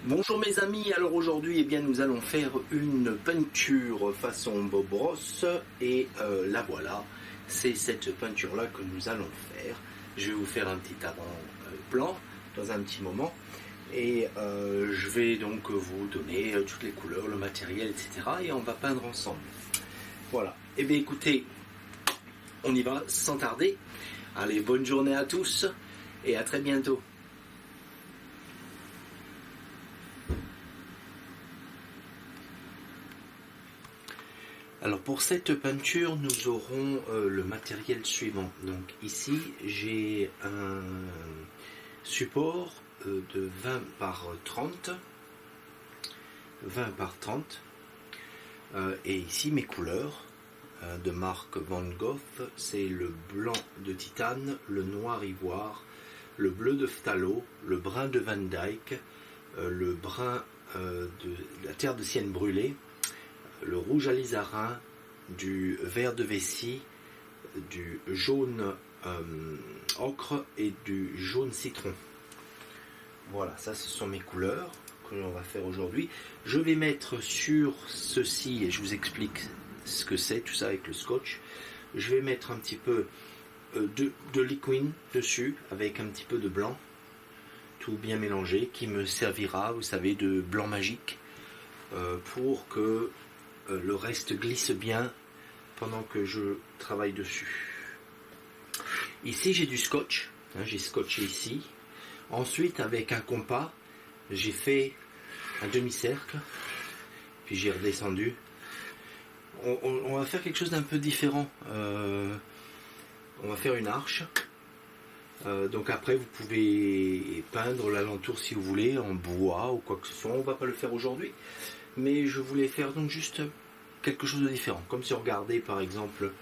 Bonjour mes amis, alors aujourd'hui nous allons faire une peinture façon Bob Ross et la voilà, c'est cette peinture là que nous allons faire. Je vais vous faire un petit avant-plan dans un petit moment et je vais donc vous donner toutes les couleurs, le matériel, etc. et on va peindre ensemble. Voilà, et bien écoutez, on y va sans tarder. Allez, bonne journée à tous et à très bientôt. Alors pour cette peinture, nous aurons le matériel suivant. Donc ici, j'ai un support de 20 par 30. 20 par 30. Et ici, mes couleurs de marque Van Gogh, c'est le blanc de titane, le noir ivoire, le bleu de phthalo, le brun de Van Dyck, le brun de la terre de sienne brûlée, le rouge alizarin, du vert de vessie, du jaune ocre et du jaune citron. Voilà, ça ce sont mes couleurs que l'on va faire aujourd'hui. Je vais mettre sur ceci, et je vous explique ce que c'est, tout ça avec le scotch. Je vais mettre un petit peu de liquide dessus, avec un petit peu de blanc, tout bien mélangé, qui me servira, vous savez, de blanc magique, pour que le reste glisse bien pendant que je travaille dessus. Ici j'ai du scotch, j'ai scotché ici. Ensuite avec un compas, j'ai fait un demi-cercle, puis j'ai redescendu. On va faire quelque chose d'un peu différent. On va faire une arche. Donc après vous pouvez peindre l'alentour si vous voulez en bois ou quoi que ce soit. On ne va pas le faire aujourd'hui, mais je voulais faire donc juste quelque chose de différent, comme si on regardait par exemple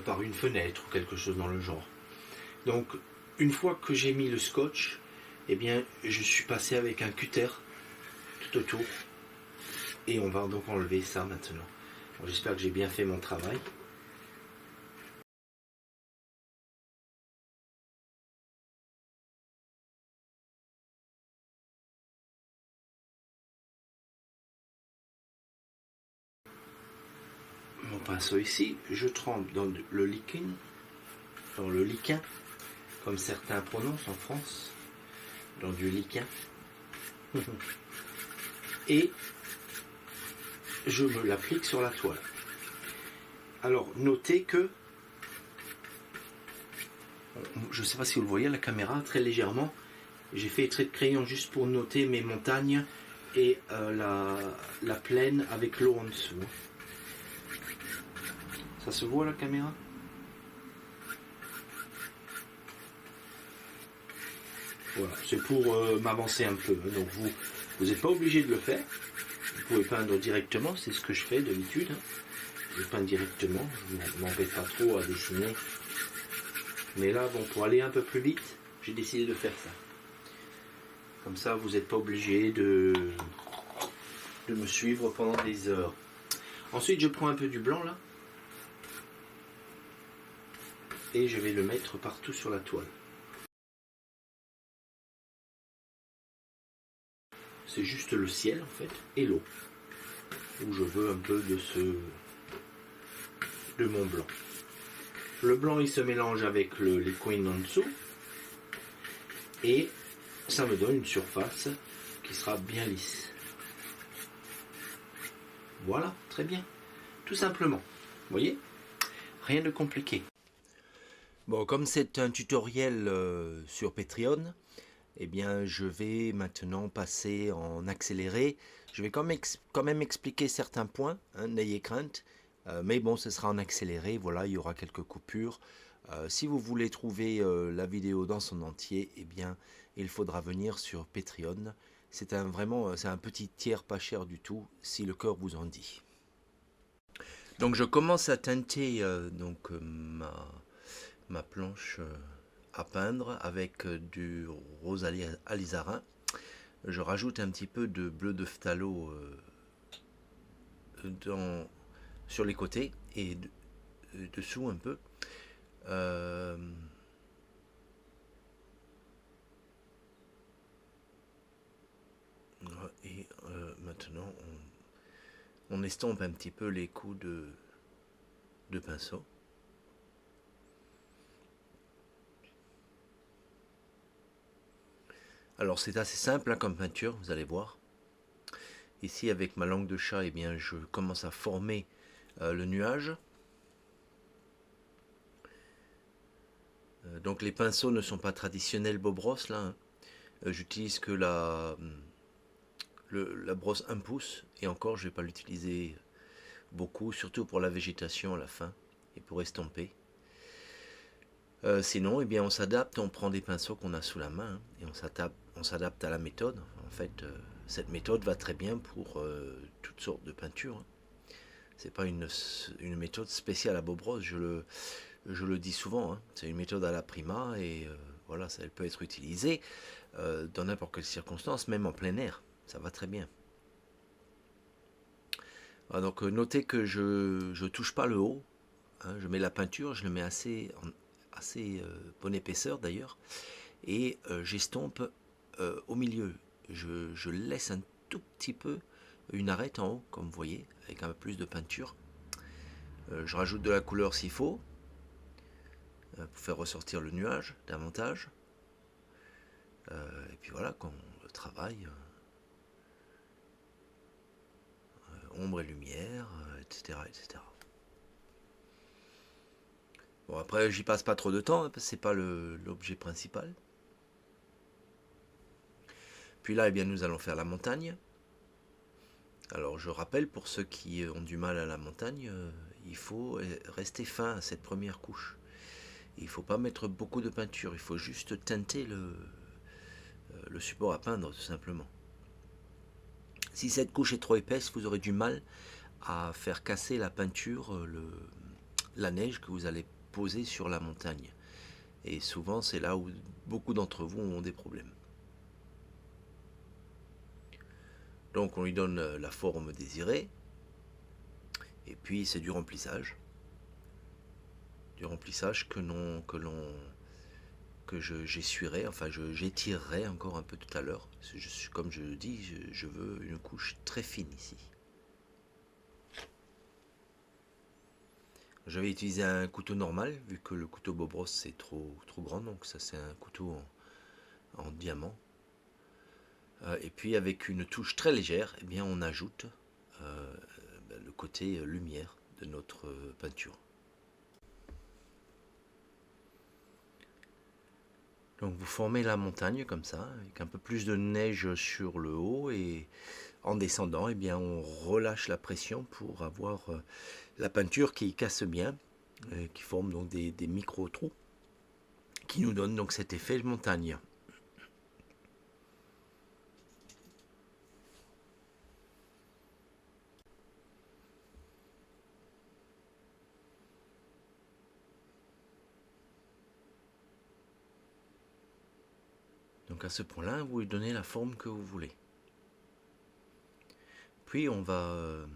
par une fenêtre ou quelque chose dans le genre. Donc une fois que j'ai mis le scotch, eh bien je suis passé avec un cutter tout autour et on va donc enlever ça maintenant. J'espère que j'ai bien fait mon travail. Mon pinceau ici, je trempe dans le liquide, dans le liquin, comme certains prononcent en France, dans du liquin. Et je me l'applique sur la toile. Alors notez que, je ne sais pas si vous le voyez à la caméra, très légèrement, j'ai fait trait de crayon juste pour noter mes montagnes et la plaine avec l'eau en dessous. Ça se voit à la caméra ? Voilà, c'est pour m'avancer un peu. Donc vous n'êtes pas obligé de le faire. Vous pouvez peindre directement, c'est ce que je fais d'habitude. Je peins directement, je ne m'embête pas trop à dessiner. Mais là, bon, pour aller un peu plus vite, j'ai décidé de faire ça. Comme ça, vous n'êtes pas obligé de me suivre pendant des heures. Ensuite, je prends un peu du blanc là. Et je vais le mettre partout sur la toile. C'est juste le ciel en fait et l'eau. Où je veux un peu de mon blanc. Le blanc il se mélange avec le liquide en dessous. Et ça me donne une surface qui sera bien lisse. Voilà, très bien. Tout simplement. Vous voyez ? Rien de compliqué. Bon, comme c'est un tutoriel sur Patreon, eh bien, je vais maintenant passer en accéléré. Je vais quand même expliquer certains points, n'ayez crainte. Mais bon, ce sera en accéléré. Voilà, il y aura quelques coupures. Si vous voulez trouver la vidéo dans son entier, eh bien, il faudra venir sur Patreon. C'est un petit tiers pas cher du tout, si le cœur vous en dit. Donc, je commence à teinter ma planche à peindre avec du rose alizarin. Je rajoute un petit peu de bleu de phthalo sur les côtés et dessous un peu. maintenant, on estompe un petit peu les coups de pinceau. Alors c'est assez simple hein, comme peinture, vous allez voir. Ici avec ma langue de chat, eh bien, je commence à former le nuage. Donc les pinceaux ne sont pas traditionnels Bob Ross là. Hein. J'utilise que la brosse 1 pouce et encore je ne vais pas l'utiliser beaucoup, surtout pour la végétation à la fin et pour estomper. Sinon, eh bien, on s'adapte, on prend des pinceaux qu'on a sous la main hein, et on s'adapte à la méthode. En fait, cette méthode va très bien pour toutes sortes de peintures. Hein. C'est pas une méthode spéciale à Bob Ross, je le dis souvent. Hein. C'est une méthode à la prima et voilà, elle peut être utilisée dans n'importe quelle circonstance, même en plein air. Ça va très bien. Ah, donc notez que je ne touche pas le haut. Hein, je mets la peinture, je le mets assez bonne épaisseur d'ailleurs. Et j'estompe au milieu. Je laisse un tout petit peu une arête en haut, comme vous voyez, avec un peu plus de peinture. Je rajoute de la couleur s'il faut, pour faire ressortir le nuage davantage. Et puis voilà, quand on travaille, ombre et lumière, etc., etc. Bon, après, j'y passe pas trop de temps, hein, parce que c'est pas l'objet principal. Puis là, eh bien, nous allons faire la montagne. Alors, je rappelle, pour ceux qui ont du mal à la montagne, il faut rester fin à cette première couche. Il ne faut pas mettre beaucoup de peinture, il faut juste teinter le support à peindre, tout simplement. Si cette couche est trop épaisse, vous aurez du mal à faire casser la peinture, la neige que vous allez poser sur la montagne. Et souvent, c'est là où beaucoup d'entre vous ont des problèmes. Donc, on lui donne la forme désirée. Et puis, c'est du remplissage. Du remplissage que j'essuierai, enfin j'étirerai encore un peu tout à l'heure. Comme je le dis, je veux une couche très fine ici. Je vais utiliser un couteau normal, vu que le couteau Bob Ross c'est trop grand, donc ça c'est un couteau en diamant. Et puis avec une touche très légère, eh bien on ajoute le côté lumière de notre peinture. Donc vous formez la montagne comme ça, avec un peu plus de neige sur le haut et en descendant, eh bien, on relâche la pression pour avoir la peinture qui casse bien, qui forme donc des micro-trous, qui nous donne donc cet effet de montagne. Donc à ce point-là, vous lui donnez la forme que vous voulez. Puis on va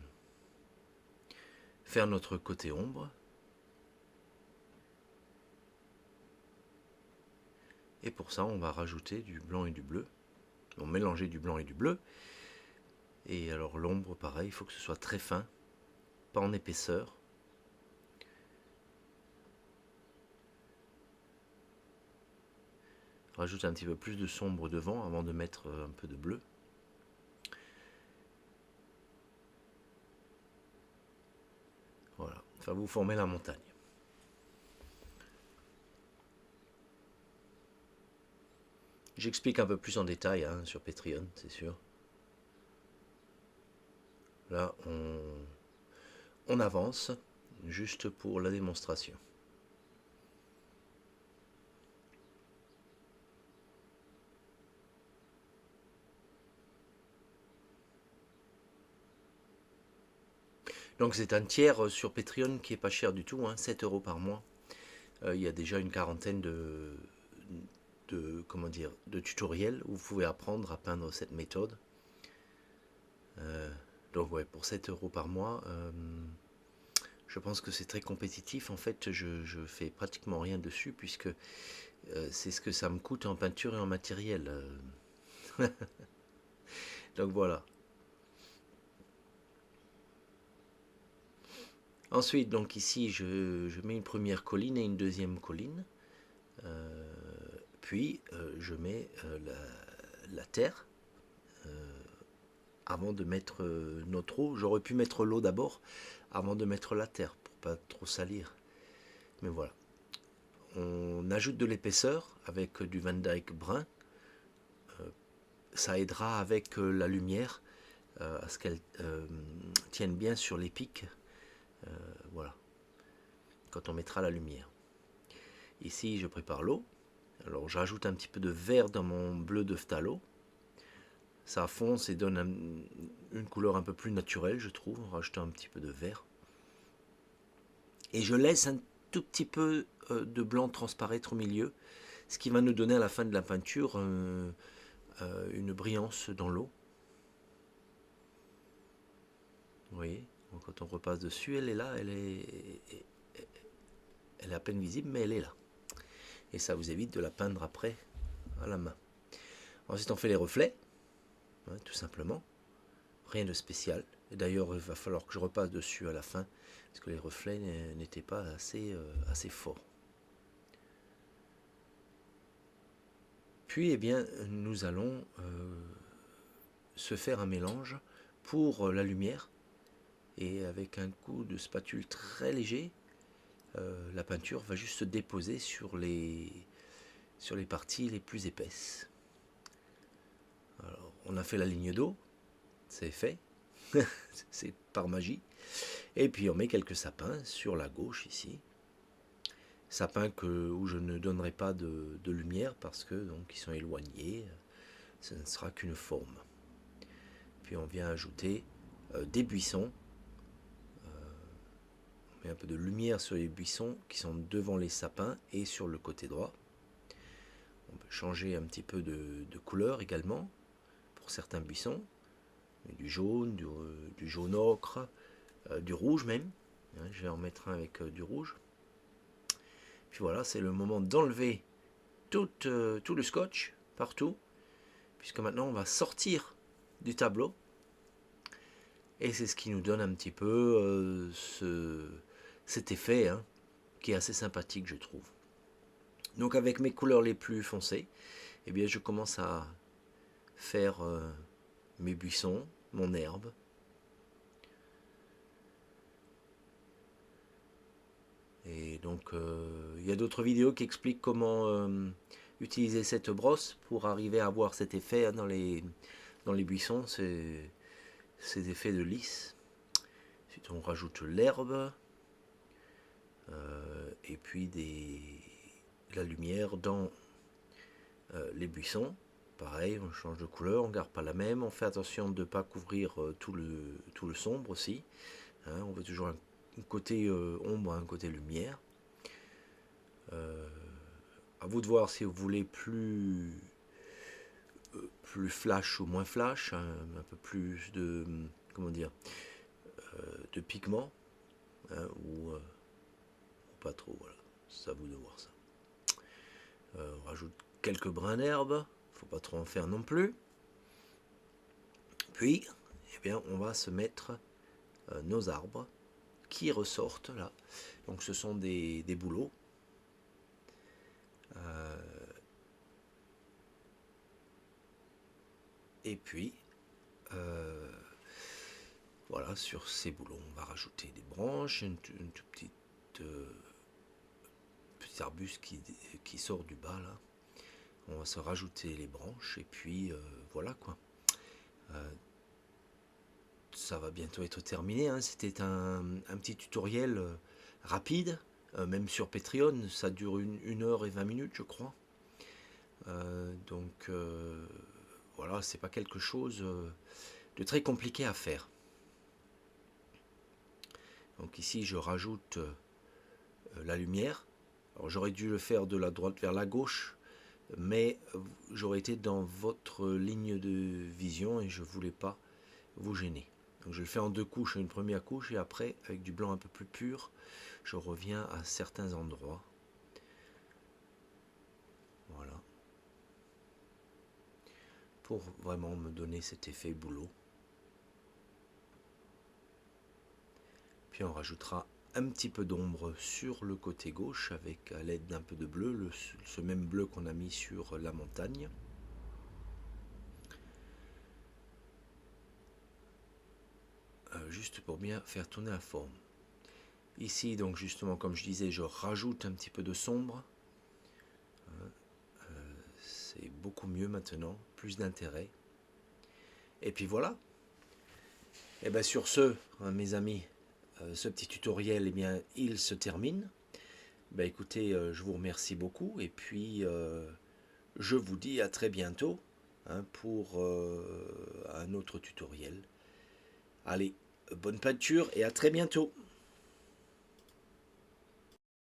faire notre côté ombre. Et pour ça, on va rajouter du blanc et du bleu. On va mélanger du blanc et du bleu. Et alors l'ombre, pareil, il faut que ce soit très fin, pas en épaisseur. Rajoute un petit peu plus de sombre devant avant de mettre un peu de bleu. Voilà, enfin vous formez la montagne. J'explique un peu plus en détail hein, sur Patreon, c'est sûr. Là, on avance juste pour la démonstration. Donc c'est un tiers sur Patreon qui est pas cher du tout, hein, 7 € par mois. Il y a déjà une quarantaine de tutoriels où vous pouvez apprendre à peindre cette méthode. Donc ouais, pour 7 € par mois, je pense que c'est très compétitif. En fait, je fais pratiquement rien dessus puisque c'est ce que ça me coûte en peinture et en matériel. Donc voilà. Ensuite, donc ici, je mets une première colline et une deuxième colline. Puis, je mets la terre avant de mettre notre eau. J'aurais pu mettre l'eau d'abord avant de mettre la terre pour pas trop salir. Mais voilà. On ajoute de l'épaisseur avec du Van Dyke brun. Ça aidera avec la lumière à ce qu'elle tienne bien sur les pics. Voilà. Quand on mettra la lumière. Ici, je prépare l'eau. Alors, j'ajoute un petit peu de vert dans mon bleu de phthalo. Ça fonce et donne une couleur un peu plus naturelle, je trouve, en rajoutant un petit peu de vert. Et je laisse un tout petit peu de blanc transparaître au milieu, ce qui va nous donner à la fin de la peinture une brillance dans l'eau. Vous voyez, donc quand on repasse dessus, elle est là, elle est à peine visible, mais elle est là. Et ça vous évite de la peindre après à la main. Ensuite, on fait les reflets, tout simplement. Rien de spécial. Et d'ailleurs, il va falloir que je repasse dessus à la fin, parce que les reflets n'étaient pas assez forts. Puis, eh bien, nous allons se faire un mélange pour la lumière. Et avec un coup de spatule très léger, la peinture va juste se déposer sur les parties les plus épaisses. Alors, on a fait la ligne d'eau, c'est fait, c'est par magie. Et puis on met quelques sapins sur la gauche ici. Sapins où je ne donnerai pas de lumière parce que donc ils sont éloignés, ce ne sera qu'une forme. Puis on vient ajouter des buissons. On met un peu de lumière sur les buissons qui sont devant les sapins et sur le côté droit. On peut changer un petit peu de couleur également pour certains buissons. Du jaune, du jaune ocre, du rouge même. Je vais en mettre un avec du rouge. Puis voilà, c'est le moment d'enlever tout le scotch partout, puisque maintenant on va sortir du tableau. Et c'est ce qui nous donne un petit peu cet effet qui est assez sympathique, je trouve. Donc avec mes couleurs les plus foncées, eh bien je commence à faire mes buissons, mon herbe. Et donc il y a d'autres vidéos qui expliquent comment utiliser cette brosse pour arriver à avoir cet effet dans les buissons, ces effets de lisse. Ensuite on rajoute l'herbe et puis la lumière dans les buissons. Pareil, on change de couleur, on ne garde pas la même, on fait attention de ne pas couvrir tout le sombre aussi. On veut toujours un côté ombre, un côté lumière. À vous de voir si vous voulez plus flash ou moins flash, un peu plus de de pigments ou pas trop. Voilà, c'est à vous de voir ça. On rajoute quelques brins d'herbe, faut pas trop en faire non plus. Puis, eh bien, on va se mettre nos arbres qui ressortent là. Donc ce sont des bouleaux. Et puis, voilà, sur ces bouleaux, on va rajouter des branches, une toute petite petit arbuste qui sort du bas là. On va se rajouter les branches et puis voilà quoi. Ça va bientôt être terminé. C'était un petit tutoriel rapide, même sur Patreon, ça dure 1h20 je crois. Donc voilà, c'est pas quelque chose de très compliqué à faire. Donc ici je rajoute la lumière. Alors j'aurais dû le faire de la droite vers la gauche, mais j'aurais été dans votre ligne de vision et je voulais pas vous gêner. Donc je le fais en deux couches, une première couche et après avec du blanc un peu plus pur, je reviens à certains endroits. Voilà. Pour vraiment me donner cet effet boulot. Puis on rajoutera un petit peu d'ombre sur le côté gauche avec à l'aide d'un peu de bleu, ce même bleu qu'on a mis sur la montagne. Juste pour bien faire tourner la forme. Ici, donc justement, comme je disais, je rajoute un petit peu de sombre. C'est beaucoup mieux maintenant, plus d'intérêt. Et puis voilà. Et bien sur ce, hein, mes amis, ce petit tutoriel, eh bien, il se termine. Ben écoutez, je vous remercie beaucoup et puis je vous dis à très bientôt, hein, pour un autre tutoriel. Allez, bonne peinture et à très bientôt.